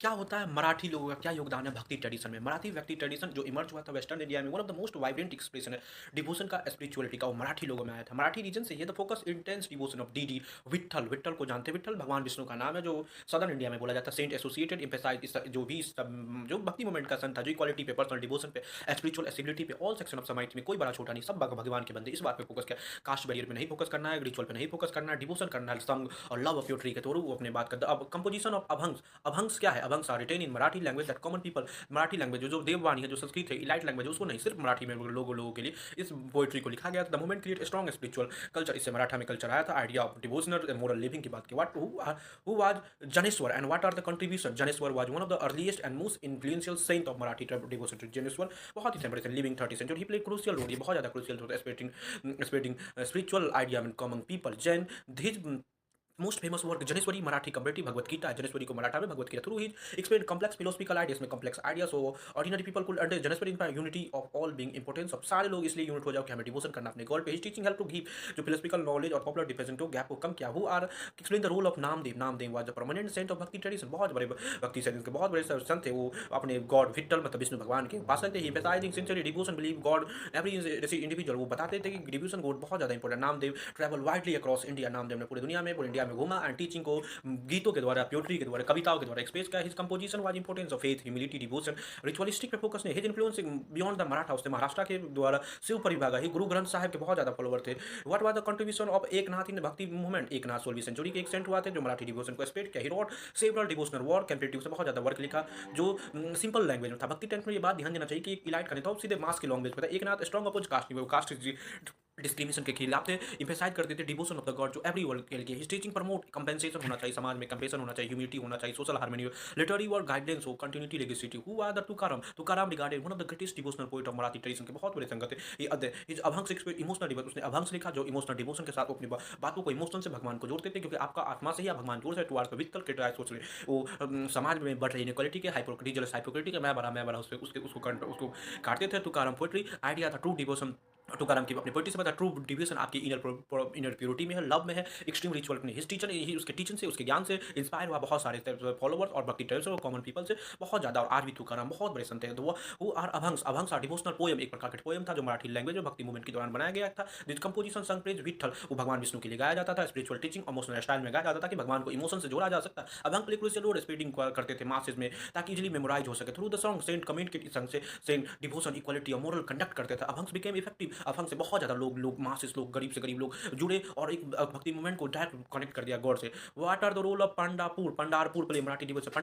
क्या होता है मराठी लोगों का क्या योगदान है भक्ति ट्रेडिशन में? मराठी भक्ति ट्रेडिशन जो इमर्ज हुआ था वेस्टर्न इंडिया में, one of the most vibrant expression है डिवोशन का, स्पिरिचुअलिटी का, वो मराठी लोगों में आया था। मराठी रीजन से ये the focus intense devotion of DD Vitthal. Vitthal को जानते हैं? विट्ठल भगवान विष्णु का नाम है जो सदर्न इंडिया में बोला जाता है। सेंट एसोसिएटेड एम्फेसाइज जो भी जो भक्ति मूवमेंट का सन था, जो इक्वालिटी पे, पर्सनल डिवोशन पे, स्पिरिचुअल एसिबिलिटी पे, ऑल सेक्शन ऑफ समाज में कोई बड़ा छोटा नहीं, सब भगवान के बंदे। इस बात पे फोकस किया। कास्ट बैरियर पे नहीं फोकस करना है, रिचुअल पे नहीं फोकस करना है, डिवोशन करना है, संग और लव ऑफ योर ट्री के थ्रू वो अपने बात करता है। अब कंपोजिशन ऑफ अभंग्स। अभंग्स क्या है? Abhangs are written in Marathi language that common people. Marathi language जो देववाणी है, जो संस्कृत है, इलाइट लैंग्वेज, उसको नहीं, सिर्फ मराठी में लोगों के लिए इस पोएट्री को लिखा गया था। The movement create strong spiritual culture. इससे मराठा में कल्चर आया था। Idea of devotional moral living की बात की। What who was Jnaneshwar and what are the contribution? Jnaneshwar was one of the earliest and most influential saint of Marathi devotion. Jnaneshwar बहुत ही separate living 30th century. He play crucial role, ये बहुत ज्यादा crucial role spreading spiritual idea in common people. जैन his most famous work Dnyaneshwari Marathi comparative Bhagavad Gita है। जनेश्वरी को मराठा में Bhagavad Gita through ही एक्सप्लेन कॉम्प्लेक्स फिलोसफिकल आइडियाज में complex idea. So ordinary people could understand Dnyaneshwari in unity of all being importance of. सारे लोग इसलिए unit हो जाओ कि हमें डिवोशन करना अपने गॉड पे। His teaching help to give जो फिलोसफिकल नॉलेज और पॉपुलर डिफरेंस टू गैप को कम किया। Who are explain the role of Namdev. Namdev was the permanent saint of bhakti tradition. बहुत बड़े भक्ति सेंट के बहुत बड़े संत थे। वो अपने गॉड विट्ठल मतलब विष्णु भगवान के उपासक थे। He emphasising sincerely devotion believe God every individual. वो बताते थे कि डिवोशन गॉड बहुत ज्यादा important. Namdev travel widely across India. Namdev ने पूरी दुनिया में, पूरी इंडिया में घूमा एंड टीचिंग को गीतों के द्वारा, पोएट्री के द्वारा, कविताओं के द्वारा एक्सप्रेस किया। His composition was importance of faith, humility, devotion, ritualistic पे फोकस नहीं। His influence beyond the Maratha. उसने महाराष्ट्र के द्वारा शिव परिवार ही गुरु ग्रंथ साहिब के बहुत ज्यादा फॉलोवर थे। What was the contribution of Eknath in bhakti movement? Eknath 16वीं century के एक सेंट हुआ थे जो मराठी डिवोशन को स्प्रेड किया। He wrote several devotional work, comparative से बहुत ज्यादा वर्क लिखा जो सिंपल लैंग्वेज में था। भक्ति टेंट में ये बात ध्यान देना चाहिए कि इलाइट करने तो सीधे मास के लैंग्वेज में था। Eknath strong oppose caste caste discrimination के खिलाफ थे। इम्फेसाइज करते थे डिवोशन ऑफ द गॉड जो एवरी वर्ल्ड के लिए। हिज टीचिंग प्रमोट कंपेंसेशन होना चाहिए, समाज में कंपेशन होना चाहिए, ह्यूमिलिटी होना चाहिए, social harmony, literary work guidance हो, continuity legacy. Who are the Tukaram? Tukaram regarded one of the greatest devotional poet of Marathi tradition के बहुत बड़े संगत थे। ये his abhangs express emotional devotion. उसने अभंग्स लिखा जो इमोशनल डिवोशन के साथ वो अपनी बातों को इमोशन से भगवान को जोड़ते थे, क्योंकि आपका आत्मा से ही आप भगवान जोड़ सकते। टुवार्ड्स द वित्तल के ट्राई सोच रहे वो समाज में बढ़ रही इनक्वालिटी के, हाइपोक्रेटी, जलस हाइपोक्रेटी के, मैं बड़ा उसको काटते थे। तुकाराम पोएट्री आइडिया था ट्रू डिवोशन। तुकाराम की अपनी पोइट्री से पता ट्रू डिविजन आपकी इनर प्योरिटी में है, लव में है, एक्सट्रीम रिचुअल में। हिज टीचर ही उसके टीचिंग से, उसके ज्ञान से इंस्पायर हुआ बहुत सारे फॉलोवर्स और भक्ति ट्रेडिशन और कॉमन पीपल से बहुत ज्यादा। और आज भी तुकाराम बहुत बड़े संत हैं। तो वो आर अभंग्स। अभंग्स आर डिवोशनल पोएम, एक प्रकार का पोएम था जो मराठी लैंग्वेज में भक्ति मूवमेंट के दौरान बनाया गया था। जिस कंपोजिशन संग प्रेज विट्ठल, वो भगवान विष्णु के लिए गाया जाता था। स्पिरिचुअल टीचिंग इमोशनल स्टाइल में गाया जाता था कि भगवान को इमोशन से जोड़ा जा सकता है। Abhang play crucial role spreading करते थे मासेज में ताकि इजिली मेमोराइज हो सके। Through the song saint communicate संग से सेंट डिवोशन, इक्वालिटी और मोरल कंडक्ट करते थे। अभंग्स बिकेम इफेक्टिव। अभंग से बहुत ज्यादा लोग मासेस लोग, गरीब से गरीब लोग जुड़े और एक भक्ति मूवमेंट को डायरेक्ट कनेक्ट कर दिया गॉड से। What are the role of Pandharpur? Pandharpur play Marathi devotion.